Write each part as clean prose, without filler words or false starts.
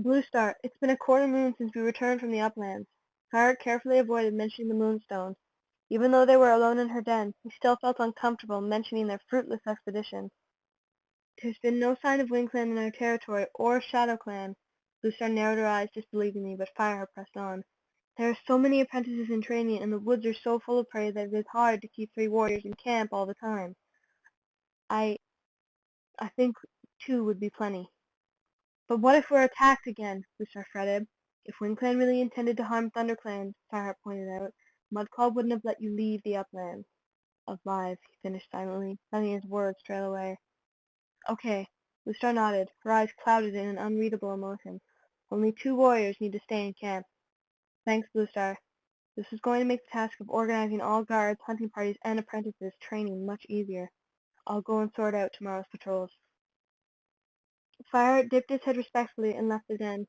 Blue Star, it's been a quarter moon since we returned from the uplands. Fireheart carefully avoided mentioning the moonstones. Even though they were alone in her den, he still felt uncomfortable mentioning their fruitless expedition. There's been no sign of WindClan in our territory, or Shadow Clan. Blue Star narrowed her eyes disbelievingly, but Fireheart pressed on. There are so many apprentices in training, and the woods are so full of prey that it is hard to keep 3 warriors in camp all the time. I think 2 would be plenty. But what if we're attacked again? Bluestar fretted. If WindClan really intended to harm ThunderClan, Fireheart pointed out, Mudclaw wouldn't have let you leave the uplands. Alive, he finished silently, letting his words trail away. Okay. Bluestar nodded, her eyes clouded in an unreadable emotion. Only 2 warriors need to stay in camp. Thanks, Bluestar. This is going to make the task of organizing all guards, hunting parties, and apprentices training much easier. I'll go and sort out tomorrow's patrols. Fireheart dipped his head respectfully and left the den.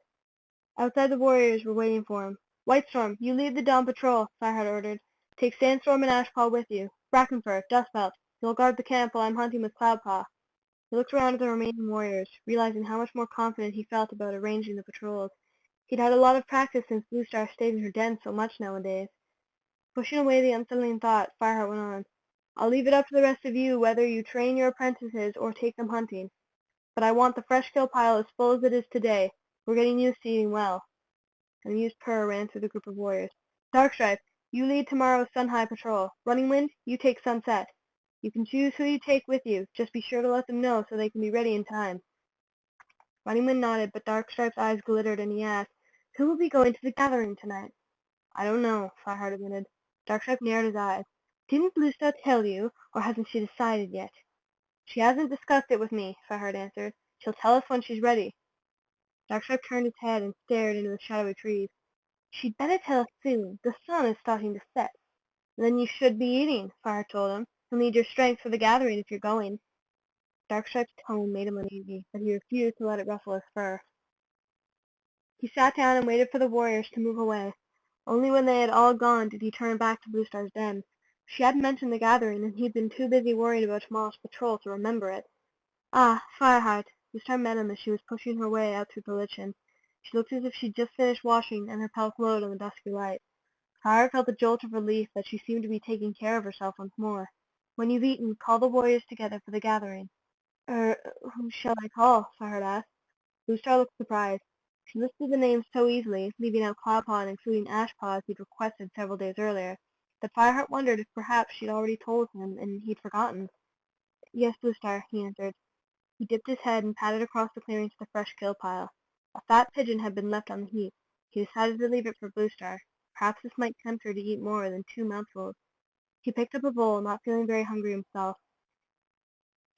Outside the warriors were waiting for him. Whitestorm, you lead the dawn patrol, Fireheart ordered. Take Sandstorm and Ashpaw with you. Brackenfur, Dustbelt, you'll guard the camp while I'm hunting with Cloudpaw. He looked around at the remaining warriors, realizing how much more confident he felt about arranging the patrols. He'd had a lot of practice since Bluestar stayed in her den so much nowadays. Pushing away the unsettling thought, Fireheart went on. I'll leave it up to the rest of you whether you train your apprentices or take them hunting. But I want the fresh kill pile as full as it is today. We're getting used to eating well. An amused purr ran through the group of warriors. Darkstripe, you lead tomorrow's Sun-High patrol. Running Wind, you take Sunset. You can choose who you take with you. Just be sure to let them know so they can be ready in time. Running Wind nodded, but Darkstripe's eyes glittered, and he asked, Who will be going to the gathering tonight? I don't know, Fireheart admitted. Darkstripe narrowed his eyes. Didn't Bluestar tell you, or hasn't she decided yet? She hasn't discussed it with me, Fireheart answered. She'll tell us when she's ready. Darkstripe turned his head and stared into the shadowy trees. She'd better tell us soon. The sun is starting to set. Then you should be eating, Fireheart told him. You'll need your strength for the gathering if you're going. Darkstripe's tone made him uneasy, but he refused to let it ruffle his fur. He sat down and waited for the warriors to move away. Only when they had all gone did he turn back to Bluestar's den. She hadn't mentioned the gathering, and he'd been too busy worried about tomorrow's patrol to remember it. Ah, Fireheart. Bluestar met him as she was pushing her way out through the lichen. She looked as if she'd just finished washing, and her pelt glowed in the dusky light. Fireheart felt a jolt of relief that she seemed to be taking care of herself once more. When you've eaten, call the warriors together for the gathering. Who shall I call? Fireheart asked. Bluestar looked surprised. She listed the names so easily, leaving out Cloudpaw and including Ashpaw as he'd requested several days earlier, that Fireheart wondered if perhaps she'd already told him and he'd forgotten. Yes, Bluestar, he answered. He dipped his head and padded across the clearing to the fresh kill pile. A fat pigeon had been left on the heap. He decided to leave it for Bluestar. Perhaps this might tempt her to eat more than 2 mouthfuls. He picked up a bowl, not feeling very hungry himself.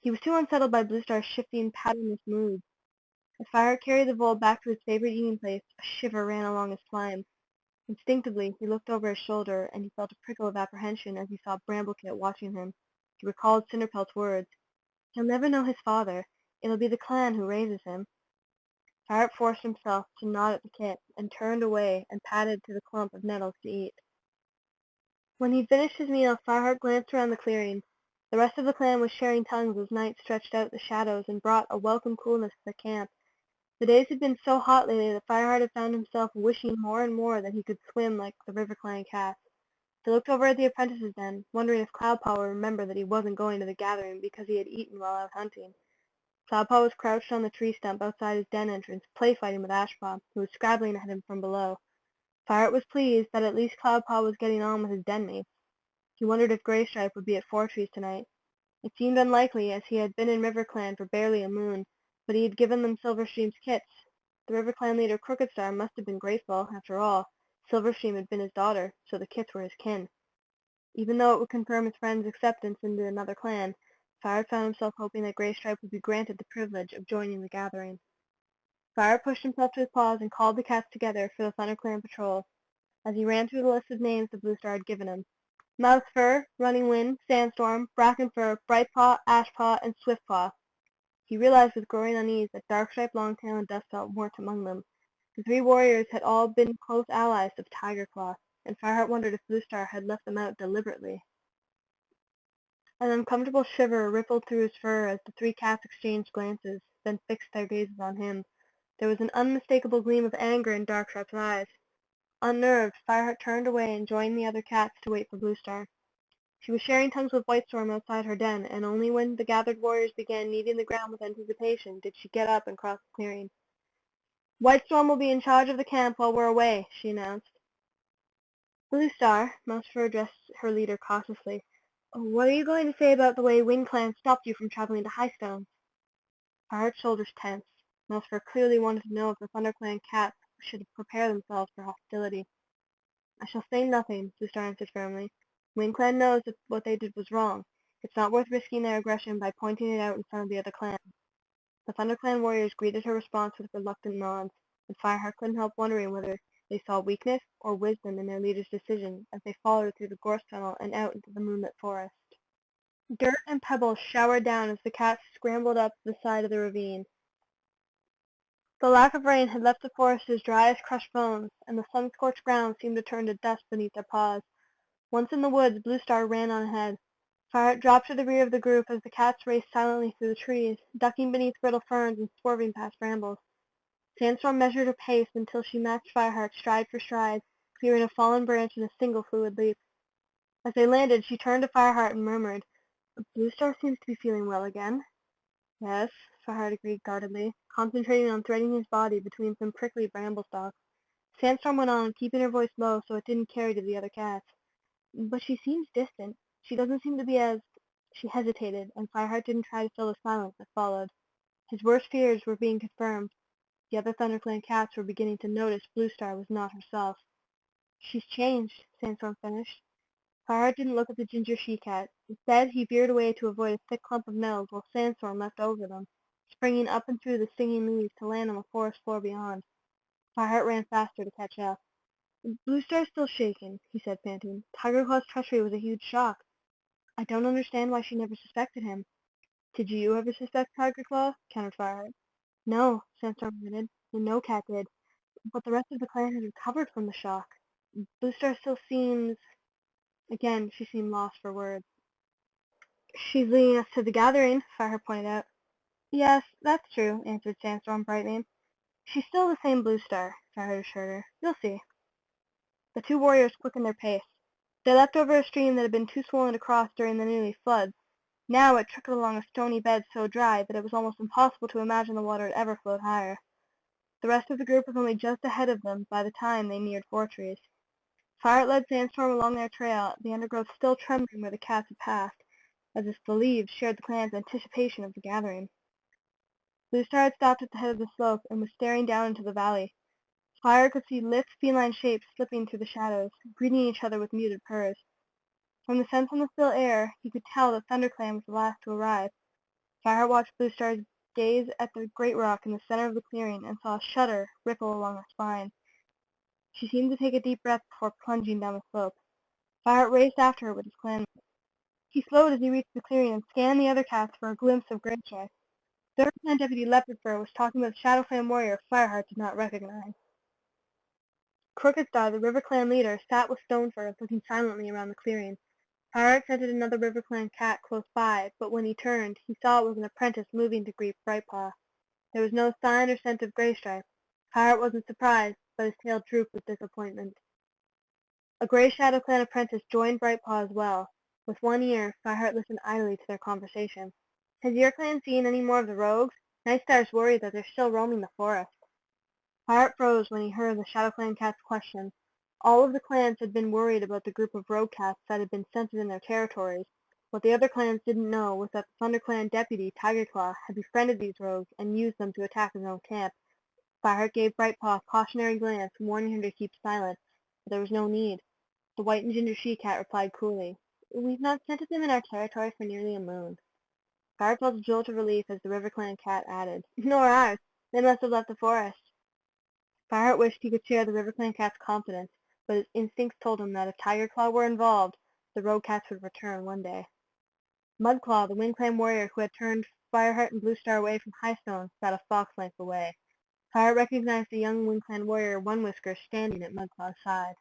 He was too unsettled by Bluestar's shifting, patternless moods. As Fireheart carried the bowl back to his favorite eating place, a shiver ran along his spine. Instinctively, he looked over his shoulder, and he felt a prickle of apprehension as he saw Bramblekit watching him. He recalled Cinderpelt's words. He'll never know his father. It'll be the clan who raises him. Fireheart forced himself to nod at the kit, and turned away and padded to the clump of nettles to eat. When he'd finished his meal, Fireheart glanced around the clearing. The rest of the clan was sharing tongues as night stretched out the shadows and brought a welcome coolness to the camp. The days had been so hot lately that Fireheart had found himself wishing more and more that he could swim like the RiverClan cats. He looked over at the apprentices then, wondering if Cloudpaw would remember that he wasn't going to the gathering because he had eaten while out hunting. Cloudpaw was crouched on the tree stump outside his den entrance, play-fighting with Ashpaw, who was scrabbling at him from below. Fireheart was pleased that at least Cloudpaw was getting on with his den mates. He wondered if Graystripe would be at Four-Trees tonight. It seemed unlikely, as he had been in RiverClan for barely a moon, but he had given them Silverstream's kits. The RiverClan leader Crookedstar must have been grateful, after all. Silverstream had been his daughter, so the kits were his kin. Even though it would confirm his friend's acceptance into another clan, Fireheart found himself hoping that Graystripe would be granted the privilege of joining the gathering. Fireheart pushed himself to his paws and called the cats together for the ThunderClan patrol. As he ran through the list of names the Bluestar had given him, Mouthfur, Running Wind, Sandstorm, Brackenfur, Brightpaw, Ashpaw, and Swiftpaw. He realized with growing unease that Darkstripe, Longtail, and Dustbelt weren't among them. The 3 warriors had all been close allies of Tigerclaw, and Fireheart wondered if Bluestar had left them out deliberately. An uncomfortable shiver rippled through his fur as the 3 cats exchanged glances, then fixed their gazes on him. There was an unmistakable gleam of anger in Darksharp's eyes. Unnerved, Fireheart turned away and joined the other cats to wait for Bluestar. She was sharing tongues with Whitestorm outside her den, and only when the gathered warriors began kneading the ground with anticipation did she get up and cross the clearing. "Whitestorm will be in charge of the camp while we're away," she announced. "Bluestar," Mousefur addressed her leader cautiously, "what are you going to say about the way WindClan stopped you from traveling to Highstone?" Fireheart's shoulders tensed. Mousefur clearly wanted to know if the ThunderClan cats should prepare themselves for hostility. "I shall say nothing," Bluestar answered firmly. "WindClan knows that what they did was wrong. It's not worth risking their aggression by pointing it out in front of the other clans." The ThunderClan warriors greeted her response with reluctant nods, and Fireheart couldn't help wondering whether they saw weakness or wisdom in their leader's decision as they followed through the gorse tunnel and out into the moonlit forest. Dirt and pebbles showered down as the cats scrambled up the side of the ravine. The lack of rain had left the forest as dry as crushed bones, and the sun-scorched ground seemed to turn to dust beneath their paws. Once in the woods, Bluestar ran on ahead. Fireheart dropped to the rear of the group as the cats raced silently through the trees, ducking beneath brittle ferns and swerving past brambles. Sandstorm measured her pace until she matched Fireheart stride for stride, clearing a fallen branch in a single fluid leap. As they landed, she turned to Fireheart and murmured, "Bluestar seems to be feeling well again." "Yes," Fireheart agreed guardedly, concentrating on threading his body between some prickly bramble stalks. Sandstorm went on, keeping her voice low so it didn't carry to the other cats. "But she seems distant. She doesn't seem to be as—" She hesitated, and Fireheart didn't try to fill the silence that followed. His worst fears were being confirmed. The other ThunderClan cats were beginning to notice Bluestar was not herself. "She's changed," Sandstorm finished. Fireheart didn't look at the ginger she-cat. Instead, he veered away to avoid a thick clump of nettles while Sandstorm leapt over them, springing up and through the stinging leaves to land on the forest floor beyond. Fireheart ran faster to catch up. "Bluestar's still shaken," he said, panting. "Tigerclaw's treachery was a huge shock. I don't understand why she never suspected him." "Did you ever suspect Tigerclaw?" countered Fireheart. "No," Sandstorm admitted, "and no cat did. But the rest of the clan has recovered from the shock. Bluestar still seems—" Again she seemed lost for words. "She's leading us to the gathering," Fireheart pointed out. "Yes, that's true," answered Sandstorm, brightening. "She's still the same Bluestar," Fireheart assured her. "You'll see." The two warriors quickened their pace. They leapt over a stream that had been too swollen to cross during the Neely floods. Now it trickled along a stony bed so dry that it was almost impossible to imagine the water had ever flowed higher. The rest of the group was only just ahead of them by the time they neared Fourtrees. Fireheart led Sandstorm along their trail, the undergrowth still trembling where the cats had passed, as if the leaves shared the clan's anticipation of the gathering. Bluestar had stopped at the head of the slope and was staring down into the valley. Fireheart could see lithe feline shapes slipping through the shadows, greeting each other with muted purrs. From the scents on the still air, he could tell that ThunderClan was the last to arrive. Fireheart watched Bluestar gaze at the great rock in the center of the clearing and saw a shudder ripple along her spine. She seemed to take a deep breath before plunging down the slope. Fireheart raced after her with his clan. He slowed as he reached the clearing and scanned the other cats for a glimpse of Greystripe. Third Clan Deputy Leopardfur was talking with a Shadowclan warrior Fireheart did not recognize. Crooked Star, the River Clan leader, sat with Stonefur, looking silently around the clearing. Fireheart scented another River Clan cat close by, but when he turned, he saw it was an apprentice moving to greet Brightpaw. There was no sign or scent of Greystripe. Fireheart wasn't surprised, but his tail drooped with disappointment. A Grey Shadow Clan apprentice joined Brightpaw as well. With one ear, Fireheart listened idly to their conversation. "Has your clan seen any more of the rogues? Nightstar's worried that they're still roaming the forest." Fireheart froze when he heard the Shadow Clan cat's question. All of the clans had been worried about the group of rogue cats that had been scented in their territories. What the other clans didn't know was that the ThunderClan deputy, Tigerclaw, had befriended these rogues and used them to attack his own camp. Fireheart gave Brightpaw a cautionary glance, warning him to keep silent, but there was no need. The white and ginger she-cat replied coolly, "We've not scented them in our territory for nearly a moon." Fireheart felt a jolt of relief as the River Clan cat added, "Nor ours. They must have left the forest." Fireheart wished he could share the River Clan cat's confidence, but his instincts told him that if Tigerclaw were involved, the rogue cats would return one day. Mudclaw, the Wind Clan warrior who had turned Fireheart and Bluestar away from Highstone, sat a fox length away. Fireheart recognized the young Wind Clan warrior One Whisker standing at Mudclaw's side.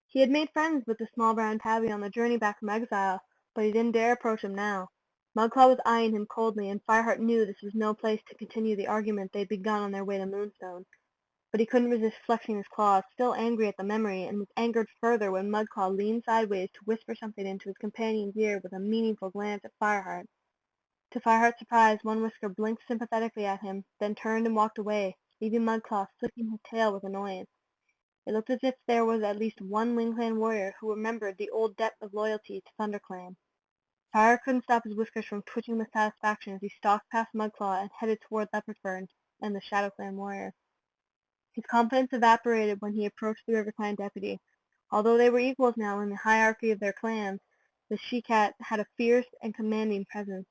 He had made friends with the small brown tabby on the journey back from exile, but he didn't dare approach him now. Mudclaw was eyeing him coldly, and Fireheart knew this was no place to continue the argument they had begun on their way to Moonstone. But he couldn't resist flexing his claws, still angry at the memory, and was angered further when Mudclaw leaned sideways to whisper something into his companion's ear with a meaningful glance at Fireheart. To Fireheart's surprise, one whisker blinked sympathetically at him, then turned and walked away, leaving Mudclaw flicking his tail with annoyance. It looked as if there was at least one WindClan warrior who remembered the old debt of loyalty to ThunderClan. Fireheart couldn't stop his whiskers from twitching with satisfaction as he stalked past Mudclaw and headed toward Leopardfur and the ShadowClan warrior. His confidence evaporated when he approached the RiverClan deputy. Although they were equals now in the hierarchy of their clans, the she-cat had a fierce and commanding presence.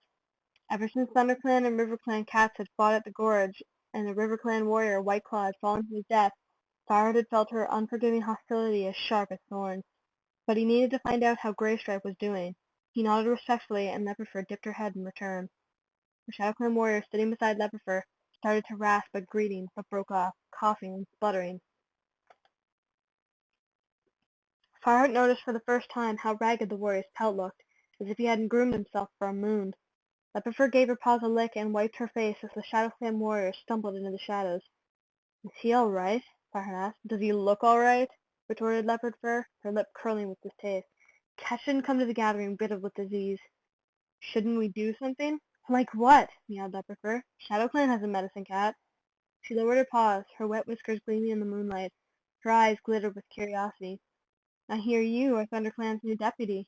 Ever since ThunderClan and RiverClan cats had fought at the gorge, and the RiverClan warrior Whiteclaw had fallen to his death, Fireheart had felt her unforgiving hostility as sharp as thorns. But he needed to find out how Graystripe was doing. He nodded respectfully, and Leopardfur dipped her head in return. The ShadowClan warrior sitting beside Leopardfur started to rasp a greeting, but broke off, coughing and spluttering. Fireheart noticed for the first time how ragged the warrior's pelt looked, as if he hadn't groomed himself for a moon. Leopardfur gave her paws a lick and wiped her face as the ShadowClan warrior stumbled into the shadows. "Is he all right?" Fireheart asked. "Does he look all right?" retorted Leopardfur, her lip curling with distaste. "Cats shouldn't come to the gathering riddled with disease." "Shouldn't we do something?" "Like what?" meowed Leopardfur. "ShadowClan has a medicine cat." She lowered her paws, her wet whiskers gleaming in the moonlight. Her eyes glittered with curiosity. "I hear you are ThunderClan's new deputy."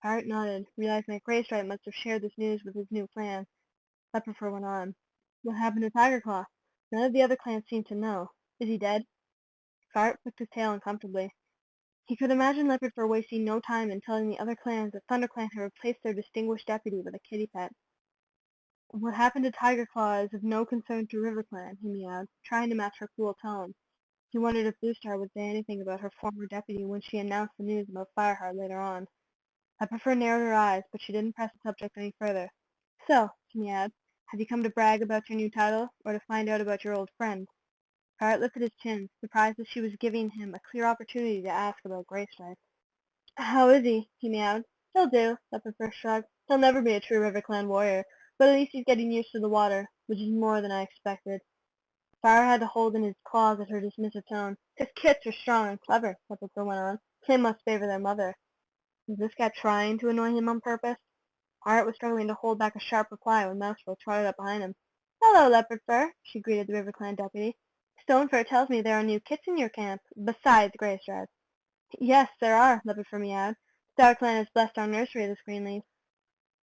Fireheart nodded, realizing that Graystripe must have shared this news with his new clan. Leopardfur went on. "What happened to Tigerclaw? None of the other clans seem to know. Is he dead?" Fireheart flicked his tail uncomfortably. He could imagine Leopardfur wasting no time in telling the other clans that ThunderClan had replaced their distinguished deputy with a kitty pet. "What happened to Tigerclaw is of no concern to RiverClan," he meowed, trying to match her cool tone. He wondered if Bluestar would say anything about her former deputy when she announced the news about Fireheart later on. Leopardfur narrowed her eyes, but she didn't press the subject any further. "So," she meowed, "have you come to brag about your new title, or to find out about your old friend?" Fireheart lifted his chin, surprised that she was giving him a clear opportunity to ask about Graystripe. "How is he?" he meowed. "He'll do," Leopardfur shrugged. "He'll never be a true RiverClan warrior, but at least he's getting used to the water, which is more than I expected." Fireheart had to hold in his claws at her dismissive tone. "His kits are strong and clever," Leopardfur went on. "They must favor their mother." Was this cat trying to annoy him on purpose? Fireheart was struggling to hold back a sharp reply when Mouseful trotted up behind him. "Hello, Leopardfur," she greeted the RiverClan deputy. "Stonefur tells me there are new kits in your camp, besides Graystripe." "Yes, there are," Leopardfur meowed. "StarClan has blessed our nursery this Greenleaf."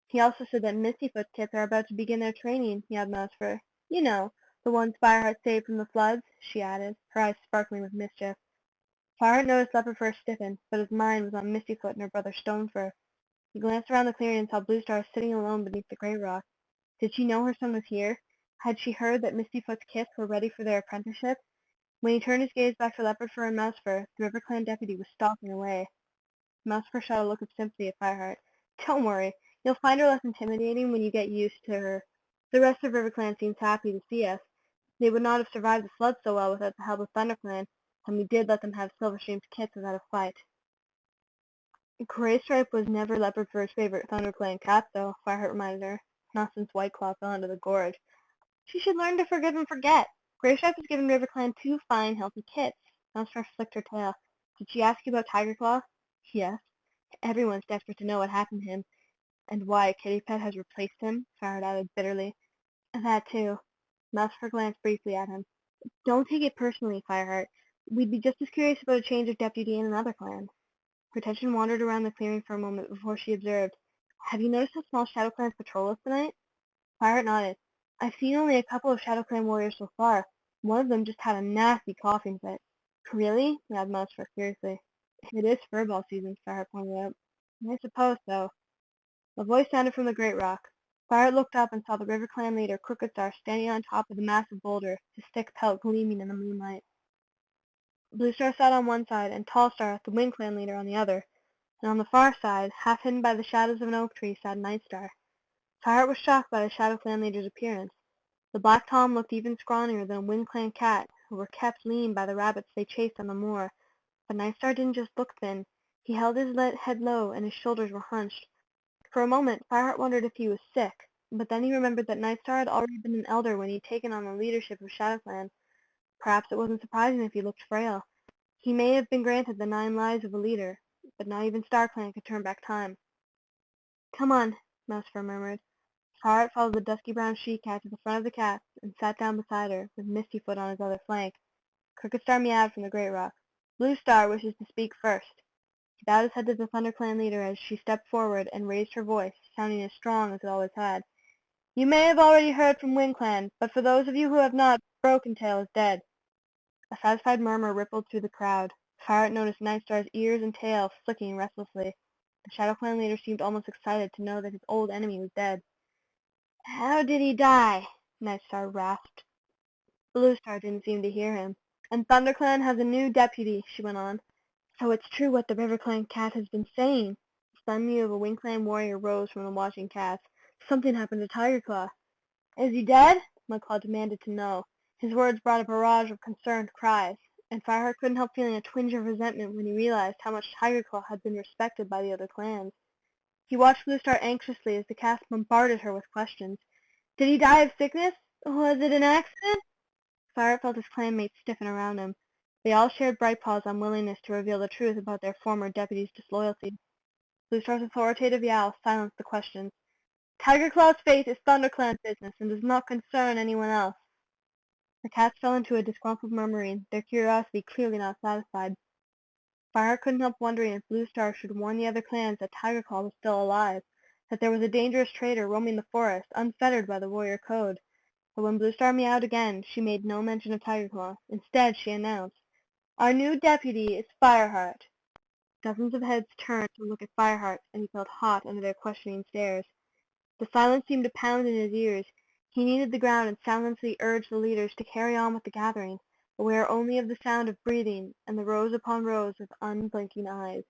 "He also said that Mistyfoot's kits are about to begin their training," meowed Mousefur. "You know, the ones Fireheart saved from the floods," she added, her eyes sparkling with mischief. Fireheart noticed Leopardfur stiffen, but his mind was on Mistyfoot and her brother Stonefur. He glanced around the clearing and saw Bluestar sitting alone beneath the great rock. Did she know her son was here? Had she heard that Mistyfoot's kits were ready for their apprenticeship? When he turned his gaze back to Leopardfur and Mousefur, the RiverClan deputy was stalking away. Mousefur shot a look of sympathy at Fireheart. "Don't worry. You'll find her less intimidating when you get used to her. The rest of RiverClan seems happy to see us. They would not have survived the flood so well without the help of ThunderClan, and we did let them have Silverstream's kits without a fight." Graystripe was never Leopardfur's favorite ThunderClan cat, though, Fireheart reminded her. Not since Whiteclaw fell into the gorge. She should learn to forgive and forget. Graystripe has given RiverClan 2 fine, healthy kits. Mousefur flicked her tail. "Did she ask you about Tigerclaw?" "Yes. Everyone's desperate to know what happened to him, and why a kitty pet has replaced him," Fireheart added bitterly. "That, too." Mousefur glanced briefly at him. "Don't take it personally, Fireheart. We'd be just as curious about a change of deputy in another clan." Her attention wandered around the clearing for a moment before she observed, "Have you noticed how small ShadowClans patrol us tonight?" Fireheart nodded. "I've seen only a couple of ShadowClan warriors so far. One of them just had a nasty coughing fit." "Really?" meowed Mousefur curiously. "It is furball season," Fireheart pointed out. "I suppose so." A voice sounded from the great rock. Fireheart looked up and saw the RiverClan leader, Crooked Star, standing on top of the massive boulder, his thick pelt gleaming in the moonlight. Bluestar sat on one side, and Tallstar, the WindClan leader, on the other, and on the far side, half hidden by the shadows of an oak tree, sat Nightstar. Fireheart was shocked by the ShadowClan leader's appearance. The Black Tom looked even scrawnier than a WindClan cat, who were kept lean by the rabbits they chased on the moor. But Nightstar didn't just look thin. He held his head low, and his shoulders were hunched. For a moment, Fireheart wondered if he was sick, but then he remembered that Nightstar had already been an elder when he'd taken on the leadership of ShadowClan. Perhaps it wasn't surprising if he looked frail. He may have been granted the 9 lives of a leader, but not even StarClan could turn back time. "Come on," Mousefur murmured. Fireheart followed the dusky brown she-cat to the front of the cats and sat down beside her, with Mistyfoot on his other flank. Crooked Star meowed from the great rock. "Blue Star wishes to speak first." He bowed his head to the ThunderClan leader as she stepped forward and raised her voice, sounding as strong as it always had. "You may have already heard from WindClan, but for those of you who have not, Broken Tail is dead." A satisfied murmur rippled through the crowd. Fireheart noticed Nightstar's ears and tail flicking restlessly. The ShadowClan leader seemed almost excited to know that his old enemy was dead. "How did he die?" Nightstar rasped. Bluestar didn't seem to hear him. "And ThunderClan has a new deputy," she went on. "So it's true what the RiverClan cat has been saying." The stun mew of a WindClan warrior rose from the watching cats. "Something happened to Tigerclaw." "Is he dead?" Mudclaw demanded to know. His words brought a barrage of concerned cries, and Fireheart couldn't help feeling a twinge of resentment when he realized how much Tigerclaw had been respected by the other clans. He watched Bluestar anxiously as the cats bombarded her with questions. "Did he die of sickness? Was it an accident?" Fireheart felt his clanmates stiffen around him. They all shared Brightpaw's unwillingness to reveal the truth about their former deputy's disloyalty. Bluestar's authoritative yowl silenced the questions. "Tigerclaw's fate is ThunderClan's business and does not concern anyone else." The cats fell into a disgruntled murmuring, their curiosity clearly not satisfied. Fireheart couldn't help wondering if Bluestar should warn the other clans that Tigerclaw was still alive, that there was a dangerous traitor roaming the forest, unfettered by the warrior code. But when Bluestar meowed again, she made no mention of Tigerclaw. Instead, she announced, "Our new deputy is Fireheart." Dozens of heads turned to look at Fireheart, and he felt hot under their questioning stares. The silence seemed to pound in his ears. He kneaded the ground and silently urged the leaders to carry on with the gathering, aware only of the sound of breathing and the rows upon rows of unblinking eyes.